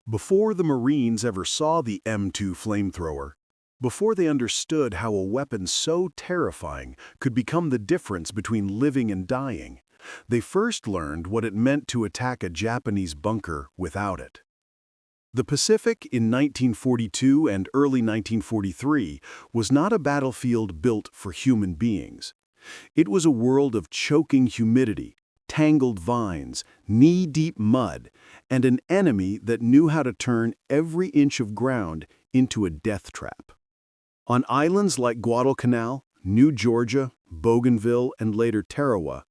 Before the Marines ever saw the M2 flamethrower, before they understood how a weapon so terrifying could become the difference between living and dying, they first learned what it meant to attack a Japanese bunker without it. The Pacific in 1942 and early 1943 was not a battlefield built for human beings. It was a world of choking humidity, tangled vines, knee-deep mud, and an enemy that knew how to turn every inch of ground into a death trap. On islands like Guadalcanal, New Georgia, Bougainville, and later Tarawa,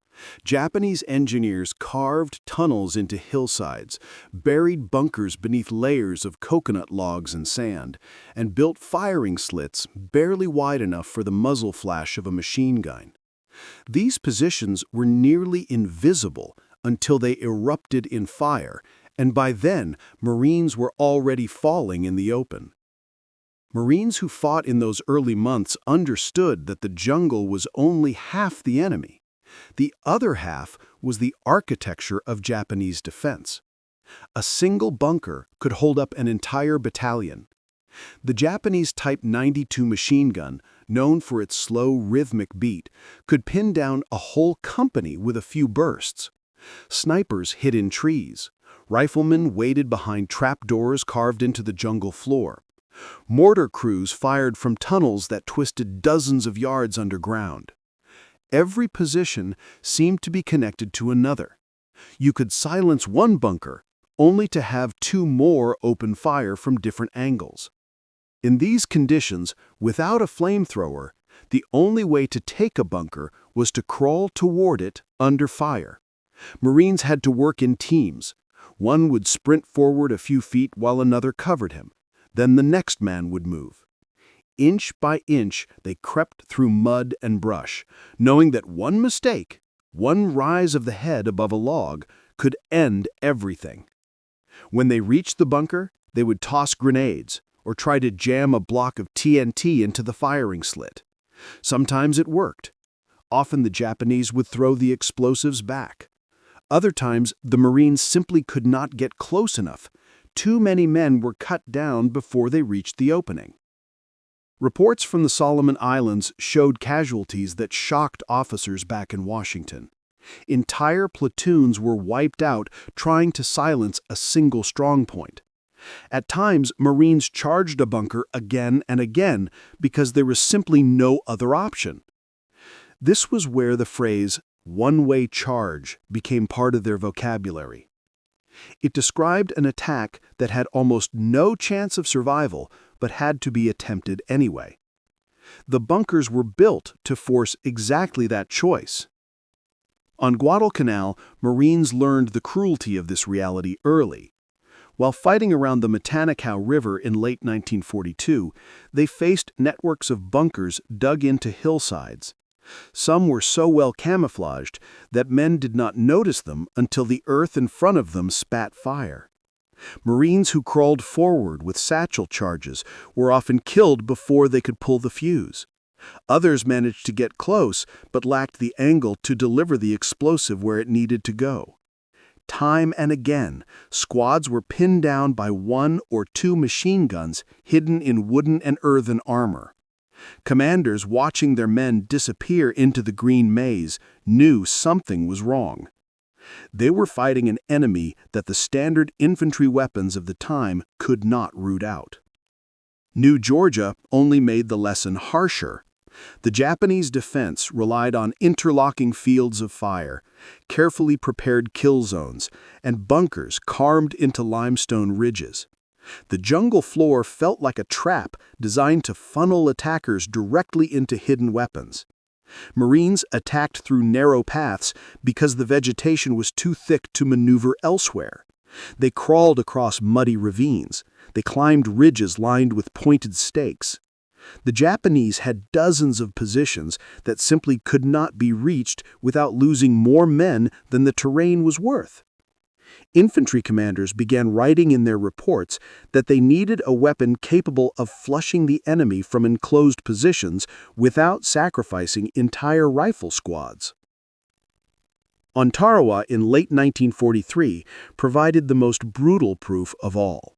Japanese engineers carved tunnels into hillsides, buried bunkers beneath layers of coconut logs and sand, and built firing slits barely wide enough for the muzzle flash of a machine gun. These positions were nearly invisible until they erupted in fire, and by then, Marines were already falling in the open. Marines who fought in those early months understood that the jungle was only half the enemy. The other half was the architecture of Japanese defense. A single bunker could hold up an entire battalion. The Japanese Type 92 machine gun, known for its slow, rhythmic beat, could pin down a whole company with a few bursts. Snipers hid in trees. Riflemen waited behind trapdoors carved into the jungle floor. Mortar crews fired from tunnels that twisted dozens of yards underground. Every position seemed to be connected to another. You could silence one bunker, only to have two more open fire from different angles. In these conditions, without a flamethrower, the only way to take a bunker was to crawl toward it under fire. Marines had to work in teams. One would sprint forward a few feet while another covered him. Then the next man would move. Inch by inch, they crept through mud and brush, knowing that one mistake, one rise of the head above a log, could end everything. When they reached the bunker, they would toss grenades, or try to jam a block of TNT into the firing slit. Sometimes it worked. Often the Japanese would throw the explosives back. Other times, the Marines simply could not get close enough. Too many men were cut down before they reached the opening. Reports from the Solomon Islands showed casualties that shocked officers back in Washington. Entire platoons were wiped out trying to silence a single strongpoint. At times, Marines charged a bunker again and again because there was simply no other option. This was where the phrase, one-way charge, became part of their vocabulary. It described an attack that had almost no chance of survival but had to be attempted anyway. The bunkers were built to force exactly that choice. On Guadalcanal, Marines learned the cruelty of this reality early. While fighting around the Matanacao River in late 1942, they faced networks of bunkers dug into hillsides. Some were so well camouflaged that men did not notice them until the earth in front of them spat fire. Marines who crawled forward with satchel charges were often killed before they could pull the fuse. Others managed to get close but lacked the angle to deliver the explosive where it needed to go. Time and again, squads were pinned down by one or two machine guns hidden in wooden and earthen armor. Commanders watching their men disappear into the green maze knew something was wrong. They were fighting an enemy that the standard infantry weapons of the time could not root out. New Georgia only made the lesson harsher. The Japanese defense relied on interlocking fields of fire, carefully prepared kill zones, and bunkers carved into limestone ridges. The jungle floor felt like a trap designed to funnel attackers directly into hidden weapons. Marines attacked through narrow paths because the vegetation was too thick to maneuver elsewhere. They crawled across muddy ravines. They climbed ridges lined with pointed stakes. The Japanese had dozens of positions that simply could not be reached without losing more men than the terrain was worth. Infantry commanders began writing in their reports that they needed a weapon capable of flushing the enemy from enclosed positions without sacrificing entire rifle squads. On Tarawa in late 1943 provided the most brutal proof of all.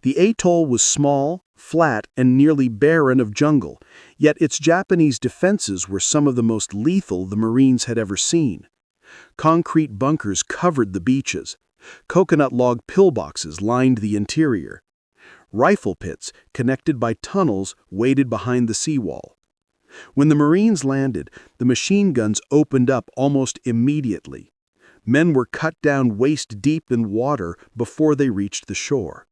The atoll was small, flat, and nearly barren of jungle, yet its Japanese defenses were some of the most lethal the Marines had ever seen. Concrete bunkers covered the beaches. Coconut log pillboxes lined the interior. Rifle pits, connected by tunnels, waited behind the seawall. When the Marines landed, the machine guns opened up almost immediately. Men were cut down waist-deep in water before they reached the shore.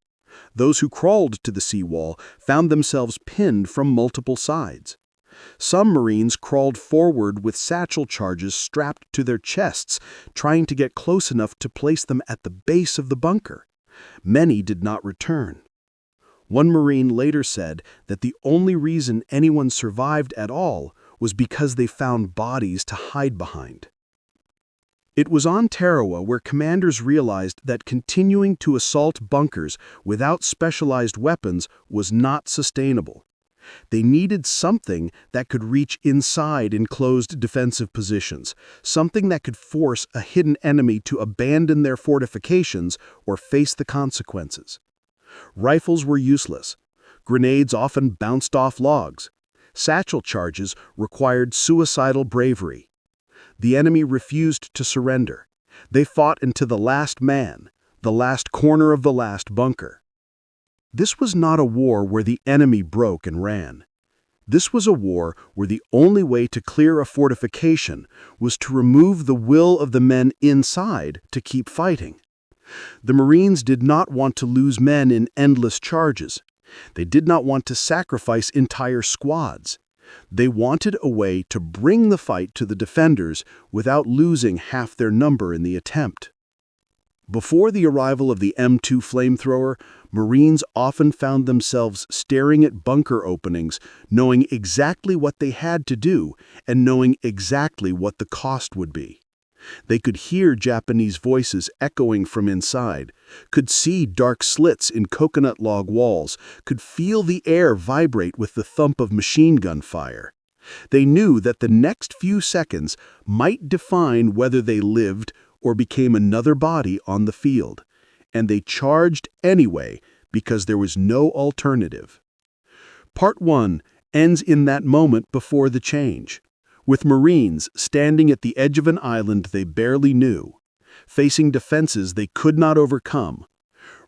Those who crawled to the seawall found themselves pinned from multiple sides. Some Marines crawled forward with satchel charges strapped to their chests, trying to get close enough to place them at the base of the bunker. Many did not return. One Marine later said that the only reason anyone survived at all was because they found bodies to hide behind. It was on Tarawa where commanders realized that continuing to assault bunkers without specialized weapons was not sustainable. They needed something that could reach inside enclosed defensive positions, something that could force a hidden enemy to abandon their fortifications or face the consequences. Rifles were useless. Grenades often bounced off logs. Satchel charges required suicidal bravery. The enemy refused to surrender. They fought into the last man, the last corner of the last bunker. This was not a war where the enemy broke and ran. This was a war where the only way to clear a fortification was to remove the will of the men inside to keep fighting. The Marines did not want to lose men in endless charges. They did not want to sacrifice entire squads. They wanted a way to bring the fight to the defenders without losing half their number in the attempt. Before the arrival of the M2 flamethrower, Marines often found themselves staring at bunker openings, knowing exactly what they had to do and knowing exactly what the cost would be. They could hear Japanese voices echoing from inside, could see dark slits in coconut log walls, could feel the air vibrate with the thump of machine gun fire. They knew that the next few seconds might define whether they lived or became another body on the field, and they charged anyway because there was no alternative. Part 1 ends in that moment before the change, with Marines standing at the edge of an island they barely knew, facing defenses they could not overcome,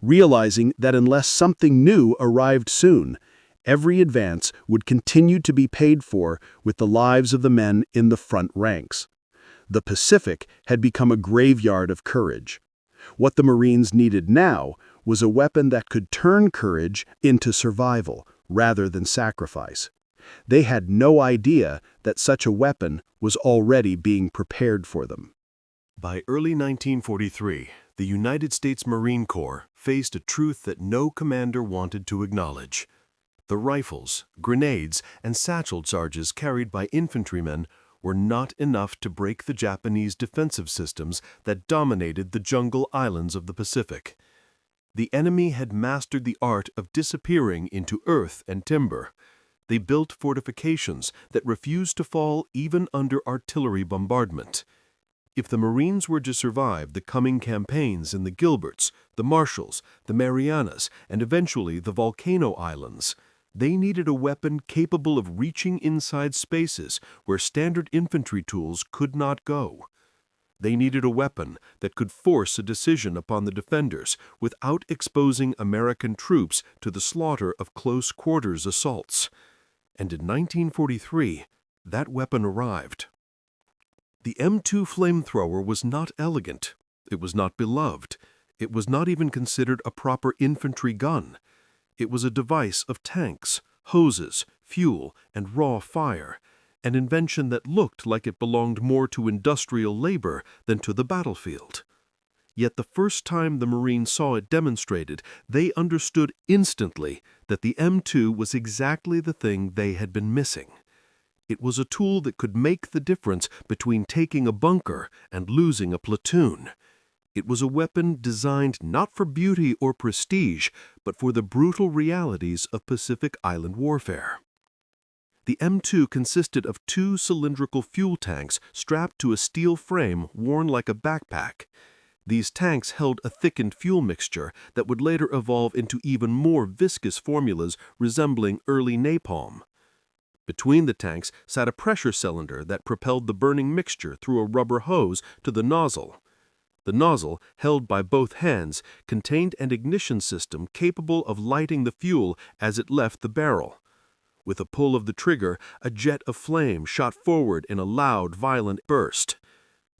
realizing that unless something new arrived soon, every advance would continue to be paid for with the lives of the men in the front ranks. The Pacific had become a graveyard of courage. What the Marines needed now was a weapon that could turn courage into survival rather than sacrifice. They had no idea that such a weapon was already being prepared for them. By early 1943, the United States Marine Corps faced a truth that no commander wanted to acknowledge. The rifles, grenades, and satchel charges carried by infantrymen were not enough to break the Japanese defensive systems that dominated the jungle islands of the Pacific. The enemy had mastered the art of disappearing into earth and timber. They built fortifications that refused to fall even under artillery bombardment. If the Marines were to survive the coming campaigns in the Gilberts, the Marshalls, the Marianas, and eventually the Volcano Islands, they needed a weapon capable of reaching inside spaces where standard infantry tools could not go. They needed a weapon that could force a decision upon the defenders without exposing American troops to the slaughter of close-quarters assaults. And in 1943, that weapon arrived. The M2 flamethrower was not elegant. It was not beloved. It was not even considered a proper infantry gun. It was a device of tanks, hoses, fuel, and raw fire, an invention that looked like it belonged more to industrial labor than to the battlefield. Yet the first time the Marines saw it demonstrated, they understood instantly that the M2 was exactly the thing they had been missing. It was a tool that could make the difference between taking a bunker and losing a platoon. It was a weapon designed not for beauty or prestige, but for the brutal realities of Pacific Island warfare. The M2 consisted of two cylindrical fuel tanks strapped to a steel frame worn like a backpack. These tanks held a thickened fuel mixture that would later evolve into even more viscous formulas resembling early napalm. Between the tanks sat a pressure cylinder that propelled the burning mixture through a rubber hose to the nozzle. The nozzle, held by both hands, contained an ignition system capable of lighting the fuel as it left the barrel. With a pull of the trigger, a jet of flame shot forward in a loud, violent burst.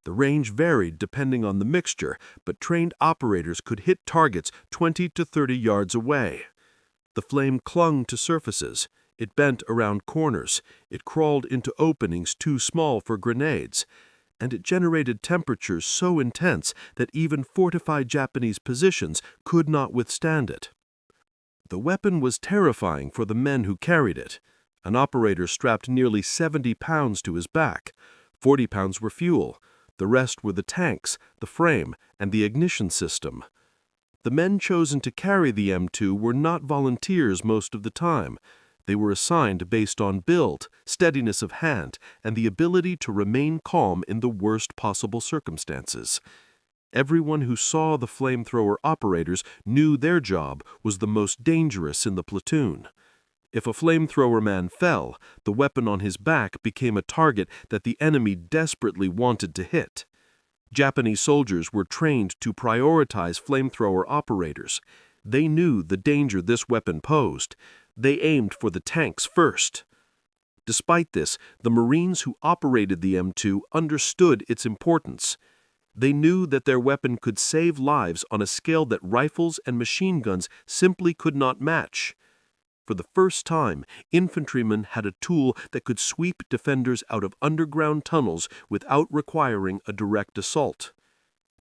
The range varied depending on the mixture, but trained operators could hit targets 20 to 30 yards away. The flame clung to surfaces. It bent around corners. It crawled into openings too small for grenades. And it generated temperatures so intense that even fortified Japanese positions could not withstand it. The weapon was terrifying for the men who carried it. An operator strapped nearly 70 pounds to his back. 40 pounds were fuel. The rest were the tanks, the frame, and the ignition system. The men chosen to carry the M2 were not volunteers most of the time. They were assigned based on build, steadiness of hand, and the ability to remain calm in the worst possible circumstances. Everyone who saw the flamethrower operators knew their job was the most dangerous in the platoon. If a flamethrower man fell, the weapon on his back became a target that the enemy desperately wanted to hit. Japanese soldiers were trained to prioritize flamethrower operators. They knew the danger this weapon posed. They aimed for the tanks first. Despite this, the Marines who operated the M2 understood its importance. They knew that their weapon could save lives on a scale that rifles and machine guns simply could not match. For the first time, infantrymen had a tool that could sweep defenders out of underground tunnels without requiring a direct assault.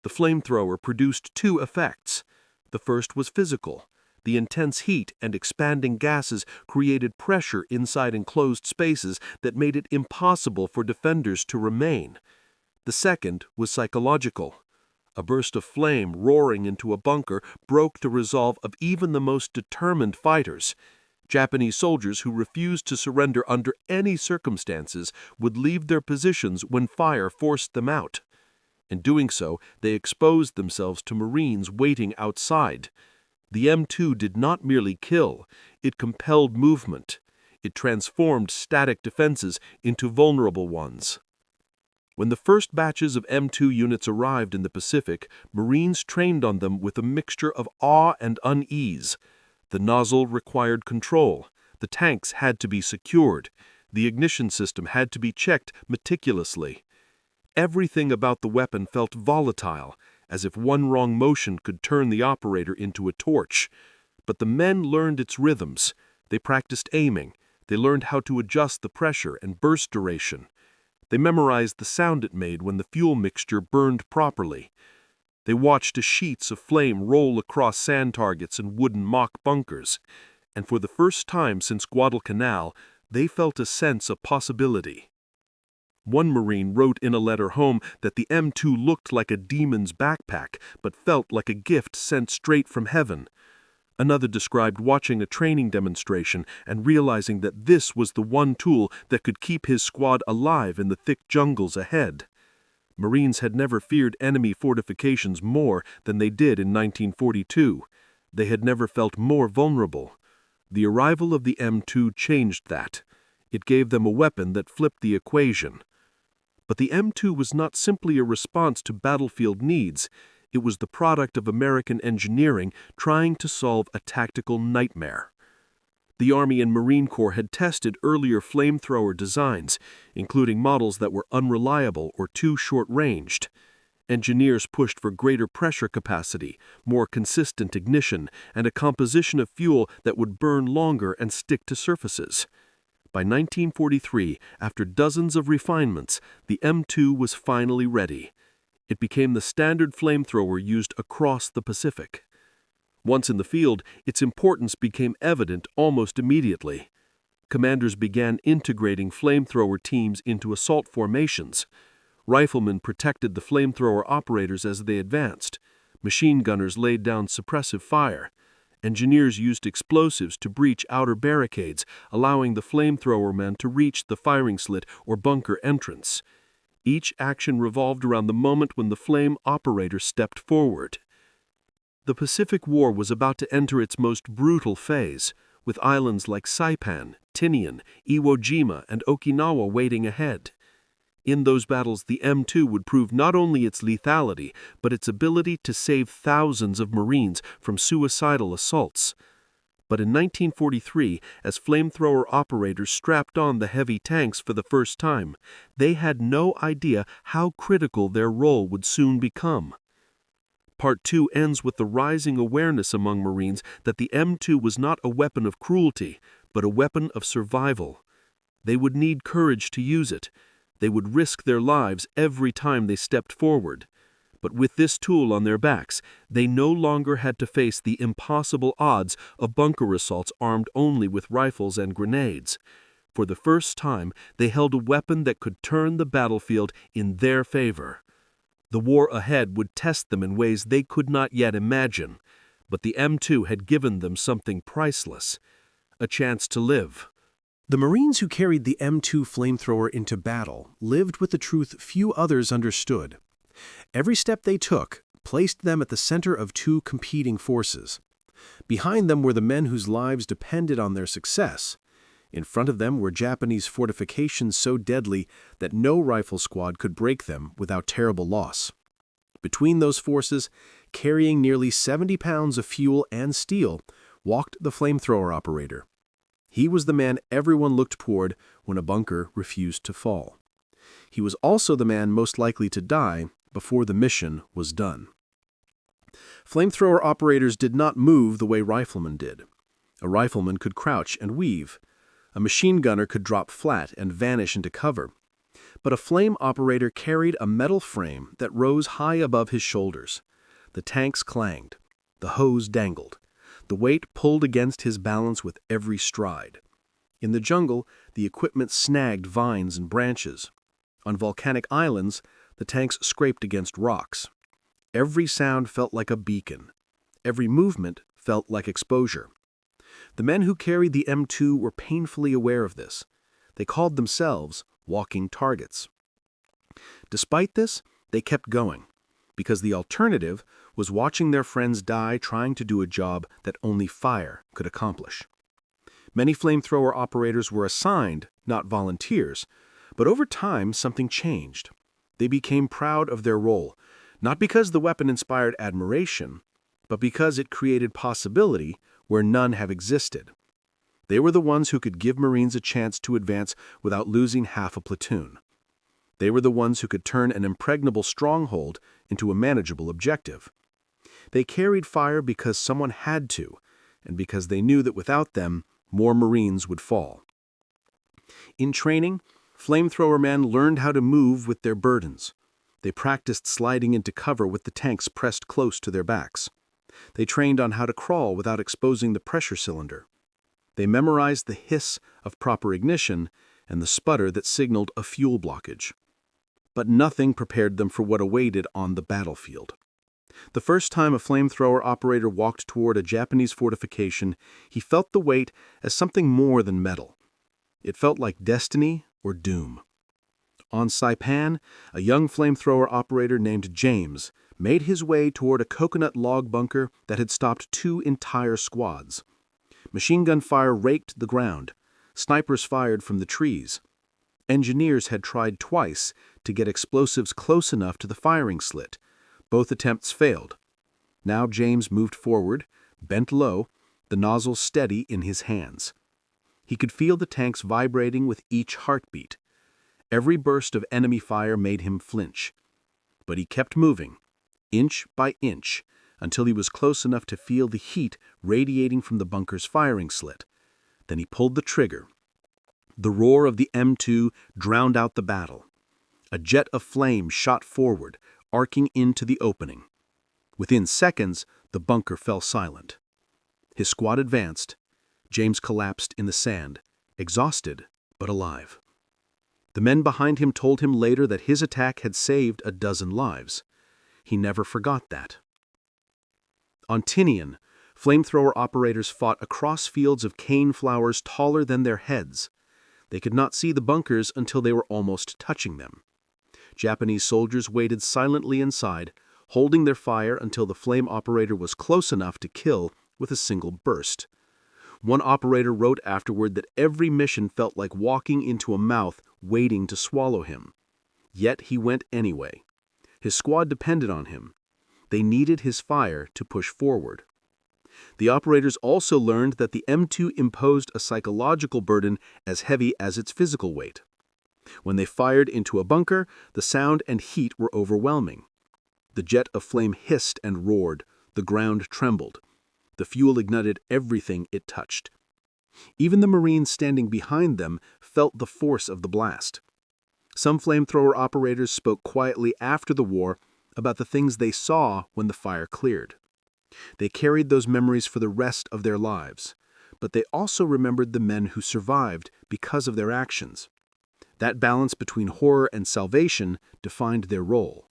The flamethrower produced two effects. The first was physical. The intense heat and expanding gases created pressure inside enclosed spaces that made it impossible for defenders to remain. The second was psychological. A burst of flame roaring into a bunker broke the resolve of even the most determined fighters. Japanese soldiers who refused to surrender under any circumstances would leave their positions when fire forced them out. In doing so, they exposed themselves to Marines waiting outside. The M2 did not merely kill, it compelled movement. It transformed static defenses into vulnerable ones. When the first batches of M2 units arrived in the Pacific, Marines trained on them with a mixture of awe and unease. The nozzle required control. The tanks had to be secured. The ignition system had to be checked meticulously. Everything about the weapon felt volatile, as if one wrong motion could turn the operator into a torch. But the men learned its rhythms. They practiced aiming. They learned how to adjust the pressure and burst duration. They memorized the sound it made when the fuel mixture burned properly. They watched sheets of flame roll across sand targets and wooden mock bunkers, and for the first time since Guadalcanal, they felt a sense of possibility. One Marine wrote in a letter home that the M2 looked like a demon's backpack, but felt like a gift sent straight from heaven. Another described watching a training demonstration and realizing that this was the one tool that could keep his squad alive in the thick jungles ahead. Marines had never feared enemy fortifications more than they did in 1942. They had never felt more vulnerable. The arrival of the M2 changed that. It gave them a weapon that flipped the equation. But the M2 was not simply a response to battlefield needs. It was the product of American engineering trying to solve a tactical nightmare. The Army and Marine Corps had tested earlier flamethrower designs, including models that were unreliable or too short-ranged. Engineers pushed for greater pressure capacity, more consistent ignition, and a composition of fuel that would burn longer and stick to surfaces. By 1943, after dozens of refinements, the M2 was finally ready. It became the standard flamethrower used across the Pacific. Once in the field, its importance became evident almost immediately. Commanders began integrating flamethrower teams into assault formations. Riflemen protected the flamethrower operators as they advanced. Machine gunners laid down suppressive fire. Engineers used explosives to breach outer barricades, allowing the flamethrower men to reach the firing slit or bunker entrance. Each action revolved around the moment when the flame operator stepped forward. The Pacific War was about to enter its most brutal phase, with islands like Saipan, Tinian, Iwo Jima, and Okinawa waiting ahead. In those battles, the M2 would prove not only its lethality, but its ability to save thousands of Marines from suicidal assaults. But in 1943, as flamethrower operators strapped on the heavy tanks for the first time, they had no idea how critical their role would soon become. Part 2 ends with the rising awareness among Marines that the M2 was not a weapon of cruelty, but a weapon of survival. They would need courage to use it. They would risk their lives every time they stepped forward. But with this tool on their backs, they no longer had to face the impossible odds of bunker assaults armed only with rifles and grenades. For the first time, they held a weapon that could turn the battlefield in their favor. The war ahead would test them in ways they could not yet imagine, but the M2 had given them something priceless, a chance to live. The Marines who carried the M2 flamethrower into battle lived with the truth few others understood. Every step they took placed them at the center of two competing forces. Behind them were the men whose lives depended on their success. In front of them were Japanese fortifications so deadly that no rifle squad could break them without terrible loss. Between those forces, carrying nearly 70 pounds of fuel and steel, walked the flamethrower operator. He was the man everyone looked toward when a bunker refused to fall. He was also the man most likely to die before the mission was done. Flamethrower operators did not move the way riflemen did. A rifleman could crouch and weave. A machine gunner could drop flat and vanish into cover. But a flame operator carried a metal frame that rose high above his shoulders. The tanks clanged. The hose dangled. The weight pulled against his balance with every stride. In the jungle, the equipment snagged vines and branches. On volcanic islands, the tanks scraped against rocks. Every sound felt like a beacon. Every movement felt like exposure. The men who carried the M2 were painfully aware of this. They called themselves walking targets. Despite this, they kept going, because the alternative was watching their friends die trying to do a job that only fire could accomplish. Many flamethrower operators were assigned, not volunteers, but over time something changed. They became proud of their role, not because the weapon inspired admiration, but because it created possibility where none have existed. They were the ones who could give Marines a chance to advance without losing half a platoon. They were the ones who could turn an impregnable stronghold into a manageable objective. They carried fire because someone had to, and because they knew that without them, more Marines would fall. In training, flamethrower men learned how to move with their burdens. They practiced sliding into cover with the tanks pressed close to their backs. They trained on how to crawl without exposing the pressure cylinder. They memorized the hiss of proper ignition and the sputter that signaled a fuel blockage. But nothing prepared them for what awaited on the battlefield. The first time a flamethrower operator walked toward a Japanese fortification, he felt the weight as something more than metal. It felt like destiny or doom. On Saipan, a young flamethrower operator named James made his way toward a coconut log bunker that had stopped two entire squads. Machine gun fire raked the ground. Snipers fired from the trees. Engineers had tried twice to get explosives close enough to the firing slit. Both attempts failed. Now James moved forward, bent low, the nozzle steady in his hands. He could feel the tanks vibrating with each heartbeat. Every burst of enemy fire made him flinch. But he kept moving, inch by inch, until he was close enough to feel the heat radiating from the bunker's firing slit. Then he pulled the trigger. The roar of the M2 drowned out the battle. A jet of flame shot forward, arcing into the opening. Within seconds, the bunker fell silent. His squad advanced. James collapsed in the sand, exhausted but alive. The men behind him told him later that his attack had saved a dozen lives. He never forgot that. On Tinian, flamethrower operators fought across fields of cane flowers taller than their heads. They could not see the bunkers until they were almost touching them. Japanese soldiers waited silently inside, holding their fire until the flame operator was close enough to kill with a single burst. One operator wrote afterward that every mission felt like walking into a mouth waiting to swallow him. Yet he went anyway. His squad depended on him. They needed his fire to push forward. The operators also learned that the M2 imposed a psychological burden as heavy as its physical weight. When they fired into a bunker, the sound and heat were overwhelming. The jet of flame hissed and roared. The ground trembled. The fuel ignited everything it touched. Even the Marines standing behind them felt the force of the blast. Some flamethrower operators spoke quietly after the war about the things they saw when the fire cleared. They carried those memories for the rest of their lives, but they also remembered the men who survived because of their actions. That balance between horror and salvation defined their role.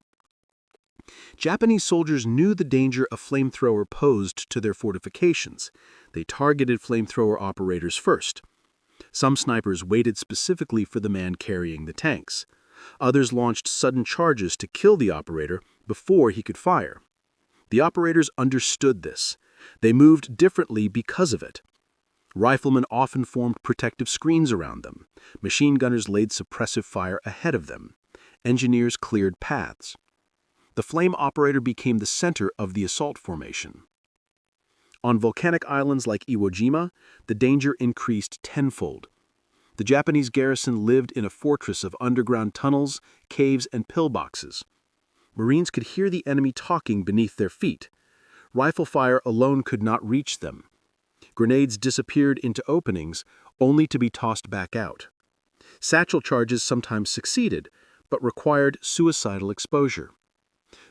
Japanese soldiers knew the danger a flamethrower posed to their fortifications. They targeted flamethrower operators first. Some snipers waited specifically for the man carrying the tanks. Others launched sudden charges to kill the operator before he could fire. The operators understood this. They moved differently because of it. Riflemen often formed protective screens around them. Machine gunners laid suppressive fire ahead of them. Engineers cleared paths. The flame operator became the center of the assault formation. On volcanic islands like Iwo Jima, the danger increased tenfold. The Japanese garrison lived in a fortress of underground tunnels, caves, and pillboxes. Marines could hear the enemy talking beneath their feet. Rifle fire alone could not reach them. Grenades disappeared into openings, only to be tossed back out. Satchel charges sometimes succeeded, but required suicidal exposure.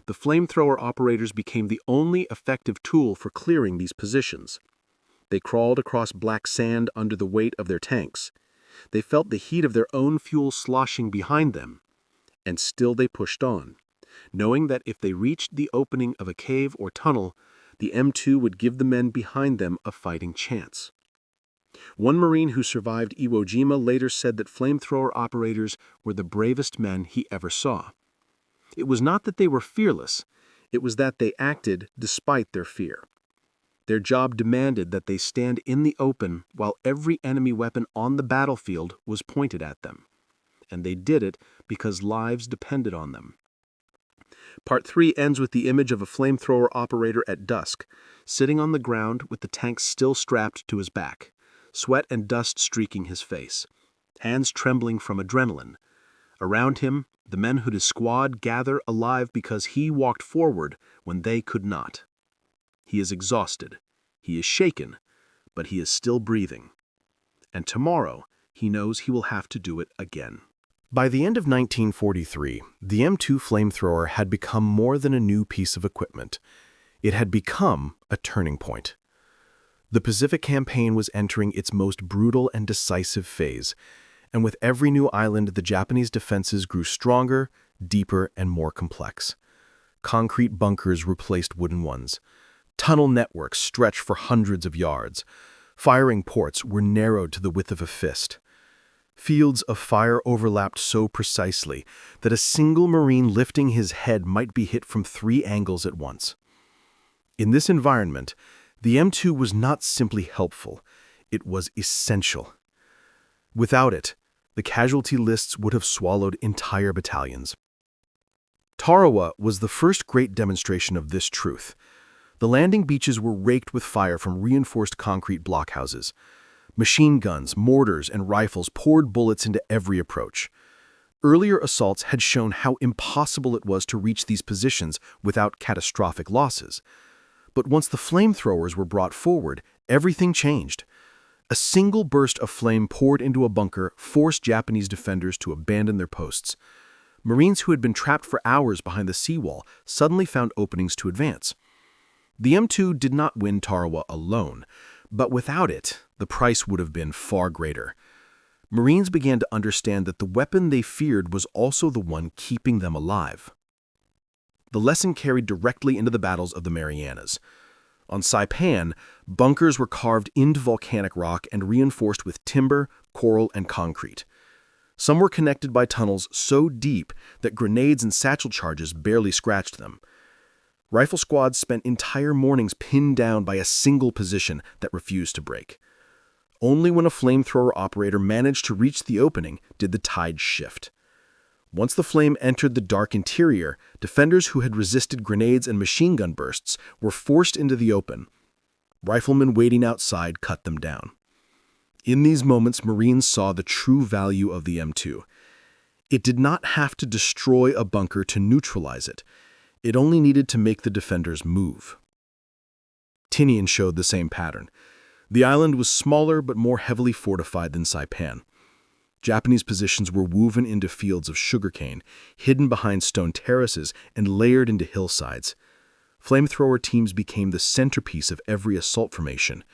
The flamethrower operators became the only effective tool for clearing these positions. They crawled across black sand under the weight of their tanks. They felt the heat of their own fuel sloshing behind them. And still they pushed on, knowing that if they reached the opening of a cave or tunnel, the M2 would give the men behind them a fighting chance. One Marine who survived Iwo Jima later said that flamethrower operators were the bravest men he ever saw. It was not that they were fearless, it was that they acted despite their fear. Their job demanded that they stand in the open while every enemy weapon on the battlefield was pointed at them. And they did it because lives depended on them. Part 3 ends with the image of a flamethrower operator at dusk, sitting on the ground with the tank still strapped to his back, sweat and dust streaking his face, hands trembling from adrenaline. Around him, the men who his squad gather alive because he walked forward when they could not. He is exhausted, he is shaken, but he is still breathing. And tomorrow, he knows he will have to do it again. By the end of 1943, the M2 flamethrower had become more than a new piece of equipment. It had become a turning point. The Pacific Campaign was entering its most brutal and decisive phase, and with every new island, the Japanese defenses grew stronger, deeper, and more complex. Concrete bunkers replaced wooden ones. Tunnel networks stretched for hundreds of yards. Firing ports were narrowed to the width of a fist. Fields of fire overlapped so precisely that a single Marine lifting his head might be hit from 3 angles at once. In this environment, the M2 was not simply helpful, it was essential. Without it, the casualty lists would have swallowed entire battalions. Tarawa was the first great demonstration of this truth. The landing beaches were raked with fire from reinforced concrete blockhouses. Machine guns, mortars, and rifles poured bullets into every approach. Earlier assaults had shown how impossible it was to reach these positions without catastrophic losses. But once the flamethrowers were brought forward, everything changed. A single burst of flame poured into a bunker forced Japanese defenders to abandon their posts. Marines who had been trapped for hours behind the seawall suddenly found openings to advance. The M2 did not win Tarawa alone, but without it, the price would have been far greater. Marines began to understand that the weapon they feared was also the one keeping them alive. The lesson carried directly into the battles of the Marianas. On Saipan, bunkers were carved into volcanic rock and reinforced with timber, coral, and concrete. Some were connected by tunnels so deep that grenades and satchel charges barely scratched them. Rifle squads spent entire mornings pinned down by a single position that refused to break. Only when a flamethrower operator managed to reach the opening did the tide shift. Once the flame entered the dark interior, defenders who had resisted grenades and machine gun bursts were forced into the open. Riflemen waiting outside cut them down. In these moments, Marines saw the true value of the M2. It did not have to destroy a bunker to neutralize it. It only needed to make the defenders move. Tinian showed the same pattern. The island was smaller but more heavily fortified than Saipan. Japanese positions were woven into fields of sugarcane, hidden behind stone terraces, and layered into hillsides. Flamethrower teams became the centerpiece of every assault formation.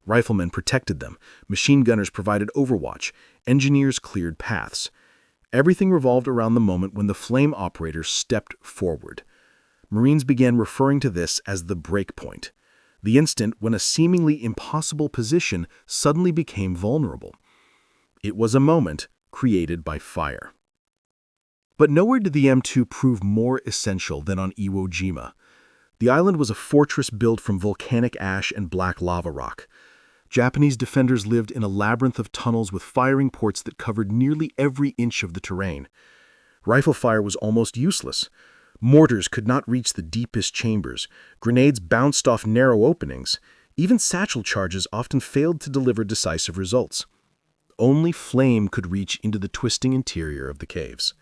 Riflemen protected them, machine gunners provided overwatch, engineers cleared paths. Everything revolved around the moment when the flame operator stepped forward. Marines began referring to this as the break point, the instant when a seemingly impossible position suddenly became vulnerable. It was a moment created by fire. But nowhere did the M2 prove more essential than on Iwo Jima. The island was a fortress built from volcanic ash and black lava rock. Japanese defenders lived in a labyrinth of tunnels with firing ports that covered nearly every inch of the terrain. Rifle fire was almost useless. Mortars could not reach the deepest chambers. Grenades bounced off narrow openings. Even satchel charges often failed to deliver decisive results. Only flame could reach into the twisting interior of the caves.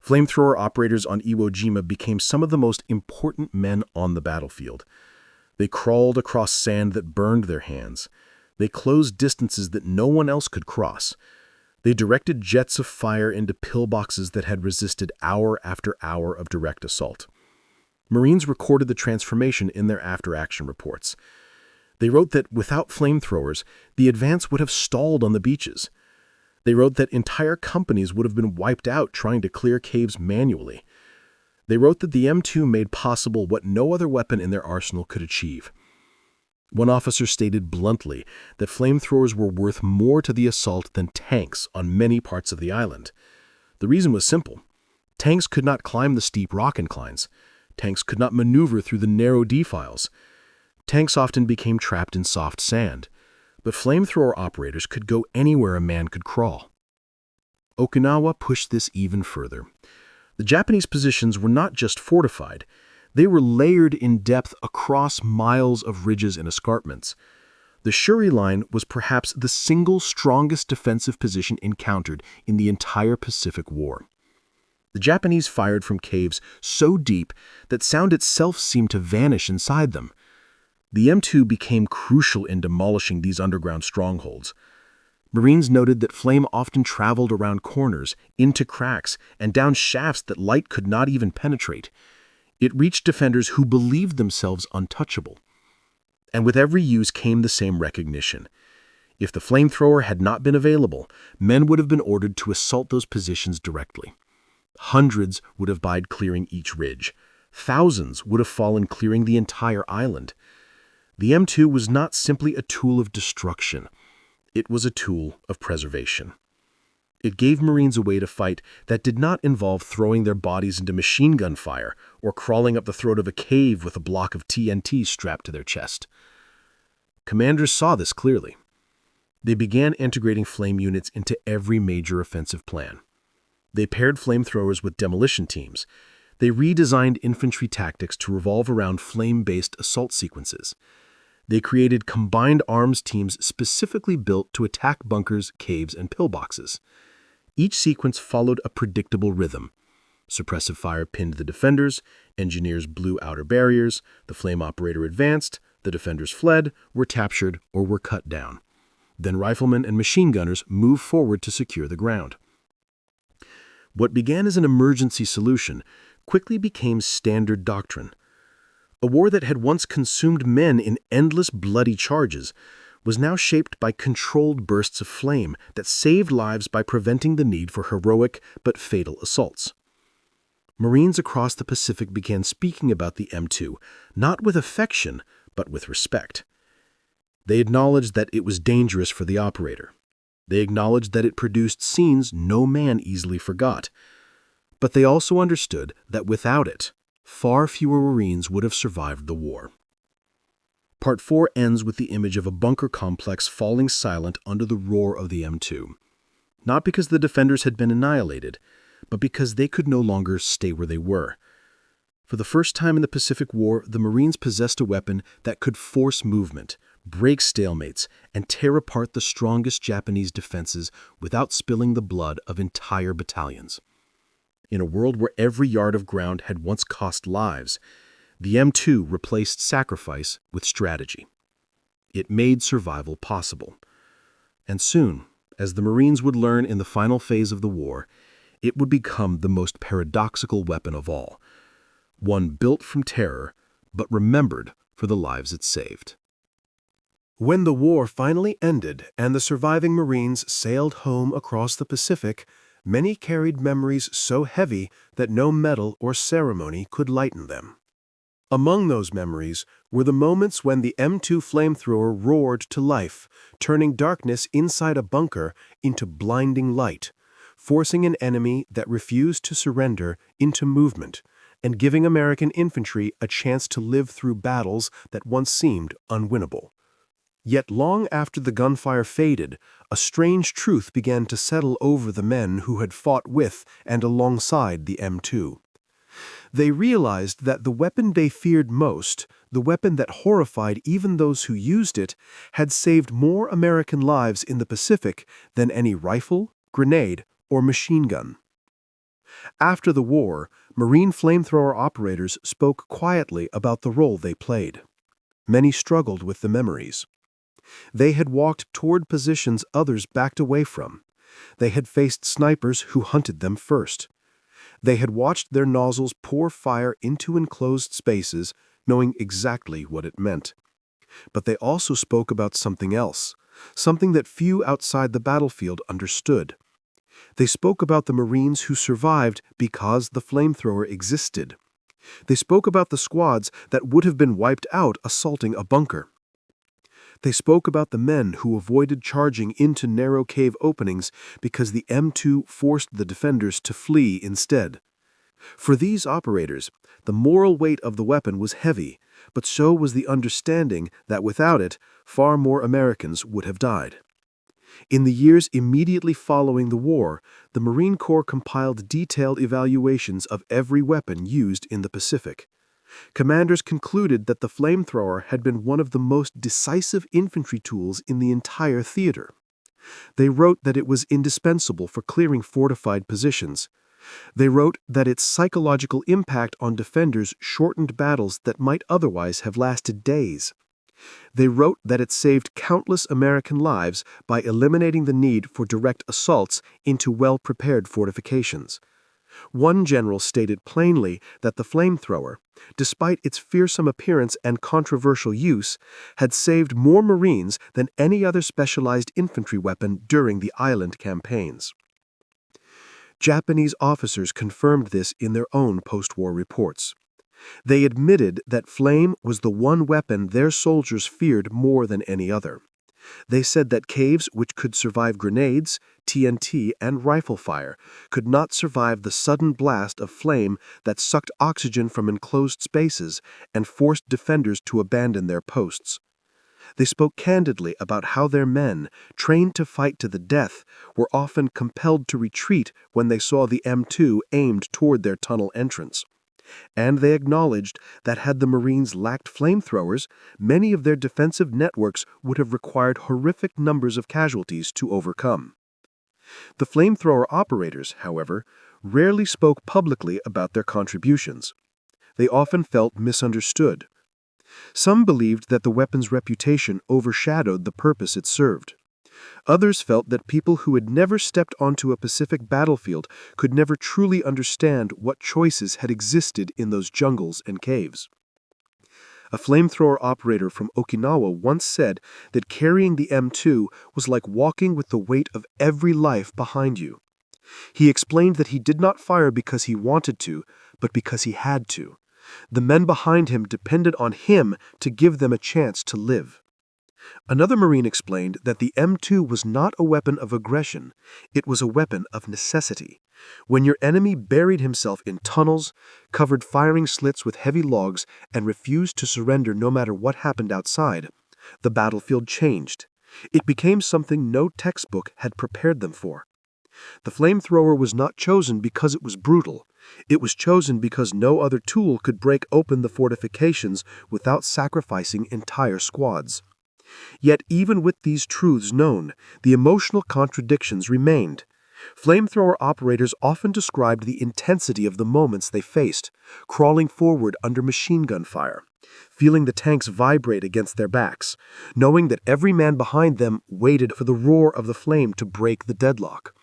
Flamethrower operators on Iwo Jima became some of the most important men on the battlefield. They crawled across sand that burned their hands. They closed distances that no one else could cross. They directed jets of fire into pillboxes that had resisted hour after hour of direct assault. Marines recorded the transformation in their after-action reports. They wrote that without flamethrowers, the advance would have stalled on the beaches. They wrote that entire companies would have been wiped out trying to clear caves manually. They wrote that the M2 made possible what no other weapon in their arsenal could achieve. One officer stated bluntly that flamethrowers were worth more to the assault than tanks on many parts of the island. The reason was simple. Tanks could not climb the steep rock inclines. Tanks could not maneuver through the narrow defiles. Tanks often became trapped in soft sand, but flamethrower operators could go anywhere a man could crawl. Okinawa pushed this even further. The Japanese positions were not just fortified, they were layered in depth across miles of ridges and escarpments. The Shuri Line was perhaps the single strongest defensive position encountered in the entire Pacific War. The Japanese fired from caves so deep that sound itself seemed to vanish inside them. The M2 became crucial in demolishing these underground strongholds. Marines noted that flame often traveled around corners, into cracks, and down shafts that light could not even penetrate. It reached defenders who believed themselves untouchable. And with every use came the same recognition. If the flamethrower had not been available, men would have been ordered to assault those positions directly. Hundreds would have died clearing each ridge. Thousands would have fallen clearing the entire island. The M2 was not simply a tool of destruction. It was a tool of preservation. It gave Marines a way to fight that did not involve throwing their bodies into machine gun fire or crawling up the throat of a cave with a block of TNT strapped to their chest. Commanders saw this clearly. They began integrating flame units into every major offensive plan. They paired flamethrowers with demolition teams. They redesigned infantry tactics to revolve around flame-based assault sequences. They created combined arms teams specifically built to attack bunkers, caves, and pillboxes. Each sequence followed a predictable rhythm. Suppressive fire pinned the defenders, engineers blew outer barriers, the flame operator advanced, the defenders fled, were captured, or were cut down. Then riflemen and machine gunners moved forward to secure the ground. What began as an emergency solution quickly became standard doctrine. A war that had once consumed men in endless bloody charges was now shaped by controlled bursts of flame that saved lives by preventing the need for heroic but fatal assaults. Marines across the Pacific began speaking about the M2, not with affection, but with respect. They acknowledged that it was dangerous for the operator. They acknowledged that it produced scenes no man easily forgot. But they also understood that without it, far fewer Marines would have survived the war. Part 4 ends with the image of a bunker complex falling silent under the roar of the M2. Not because the defenders had been annihilated, but because they could no longer stay where they were. For the first time in the Pacific War, the Marines possessed a weapon that could force movement, break stalemates, and tear apart the strongest Japanese defenses without spilling the blood of entire battalions. In a world where every yard of ground had once cost lives, the M2 replaced sacrifice with strategy. It made survival possible. And soon, as the Marines would learn in the final phase of the war, it would become the most paradoxical weapon of all, one built from terror, but remembered for the lives it saved. When the war finally ended and the surviving Marines sailed home across the Pacific, many carried memories so heavy that no medal or ceremony could lighten them. Among those memories were the moments when the M2 flamethrower roared to life, turning darkness inside a bunker into blinding light, forcing an enemy that refused to surrender into movement, and giving American infantry a chance to live through battles that once seemed unwinnable. Yet long after the gunfire faded, a strange truth began to settle over the men who had fought with and alongside the M2. They realized that the weapon they feared most, the weapon that horrified even those who used it, had saved more American lives in the Pacific than any rifle, grenade, or machine gun. After the war, Marine flamethrower operators spoke quietly about the role they played. Many struggled with the memories. They had walked toward positions others backed away from. They had faced snipers who hunted them first. They had watched their nozzles pour fire into enclosed spaces, knowing exactly what it meant. But they also spoke about something else, something that few outside the battlefield understood. They spoke about the Marines who survived because the flamethrower existed. They spoke about the squads that would have been wiped out assaulting a bunker. They spoke about the men who avoided charging into narrow cave openings because the M2 forced the defenders to flee instead. For these operators, the moral weight of the weapon was heavy, but so was the understanding that without it, far more Americans would have died. In the years immediately following the war, the Marine Corps compiled detailed evaluations of every weapon used in the Pacific. Commanders concluded that the flamethrower had been one of the most decisive infantry tools in the entire theater. They wrote that it was indispensable for clearing fortified positions. They wrote that its psychological impact on defenders shortened battles that might otherwise have lasted days. They wrote that it saved countless American lives by eliminating the need for direct assaults into well-prepared fortifications. One general stated plainly that the flamethrower, despite its fearsome appearance and controversial use, had saved more Marines than any other specialized infantry weapon during the island campaigns. Japanese officers confirmed this in their own post-war reports. They admitted that flame was the one weapon their soldiers feared more than any other. They said that caves which could survive grenades, TNT, and rifle fire could not survive the sudden blast of flame that sucked oxygen from enclosed spaces and forced defenders to abandon their posts. They spoke candidly about how their men, trained to fight to the death, were often compelled to retreat when they saw the M2 aimed toward their tunnel entrance. And they acknowledged that had the Marines lacked flamethrowers, many of their defensive networks would have required horrific numbers of casualties to overcome. The flamethrower operators, however, rarely spoke publicly about their contributions. They often felt misunderstood. Some believed that the weapon's reputation overshadowed the purpose it served. Others felt that people who had never stepped onto a Pacific battlefield could never truly understand what choices had existed in those jungles and caves. A flamethrower operator from Okinawa once said that carrying the M2 was like walking with the weight of every life behind you. He explained that he did not fire because he wanted to, but because he had to. The men behind him depended on him to give them a chance to live. Another Marine explained that the M2 was not a weapon of aggression, it was a weapon of necessity. When your enemy buried himself in tunnels, covered firing slits with heavy logs, and refused to surrender no matter what happened outside, the battlefield changed. It became something no textbook had prepared them for. The flamethrower was not chosen because it was brutal. It was chosen because no other tool could break open the fortifications without sacrificing entire squads. Yet even with these truths known, the emotional contradictions remained. Flamethrower operators often described the intensity of the moments they faced, crawling forward under machine gun fire, feeling the tanks vibrate against their backs, knowing that every man behind them waited for the roar of the flame to break the deadlock.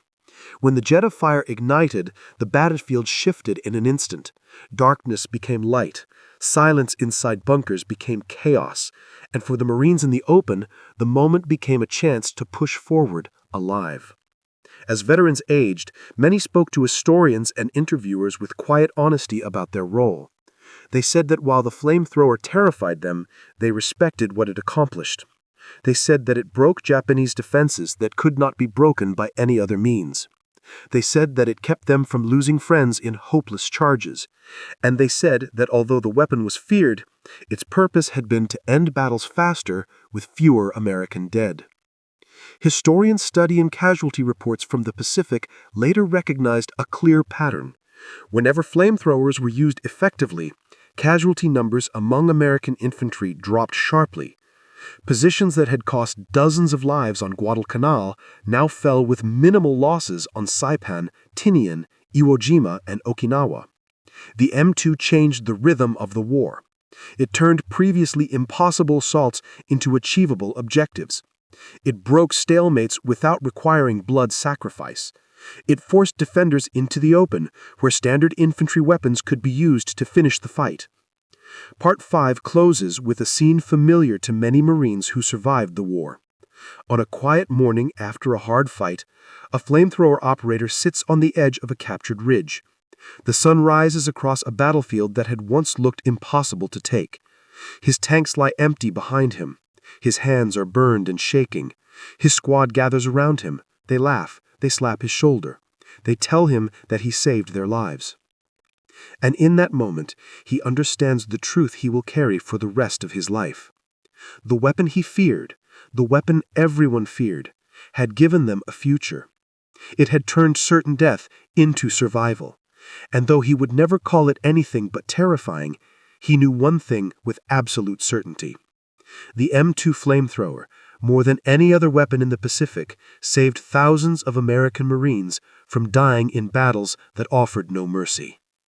When the jet of fire ignited, the battlefield shifted in an instant. Darkness became light. Silence inside bunkers became chaos. And for the Marines in the open, the moment became a chance to push forward alive. As veterans aged, many spoke to historians and interviewers with quiet honesty about their role. They said that while the flamethrower terrified them, they respected what it accomplished. They said that it broke Japanese defenses that could not be broken by any other means. They said that it kept them from losing friends in hopeless charges. And they said that although the weapon was feared, its purpose had been to end battles faster with fewer American dead. Historians studying casualty reports from the Pacific later recognized a clear pattern. Whenever flamethrowers were used effectively, casualty numbers among American infantry dropped sharply. Positions that had cost dozens of lives on Guadalcanal now fell with minimal losses on Saipan, Tinian, Iwo Jima, and Okinawa. The M2 changed the rhythm of the war. It turned previously impossible assaults into achievable objectives. It broke stalemates without requiring blood sacrifice. It forced defenders into the open, where standard infantry weapons could be used to finish the fight. Part 5 closes with a scene familiar to many Marines who survived the war. On a quiet morning after a hard fight, a flamethrower operator sits on the edge of a captured ridge. The sun rises across a battlefield that had once looked impossible to take. His tanks lie empty behind him. His hands are burned and shaking. His squad gathers around him. They laugh. They slap his shoulder. They tell him that he saved their lives. And in that moment, he understands the truth he will carry for the rest of his life. The weapon he feared, the weapon everyone feared, had given them a future. It had turned certain death into survival. And though he would never call it anything but terrifying, he knew one thing with absolute certainty. The M2 flamethrower, more than any other weapon in the Pacific, saved thousands of American Marines from dying in battles that offered no mercy.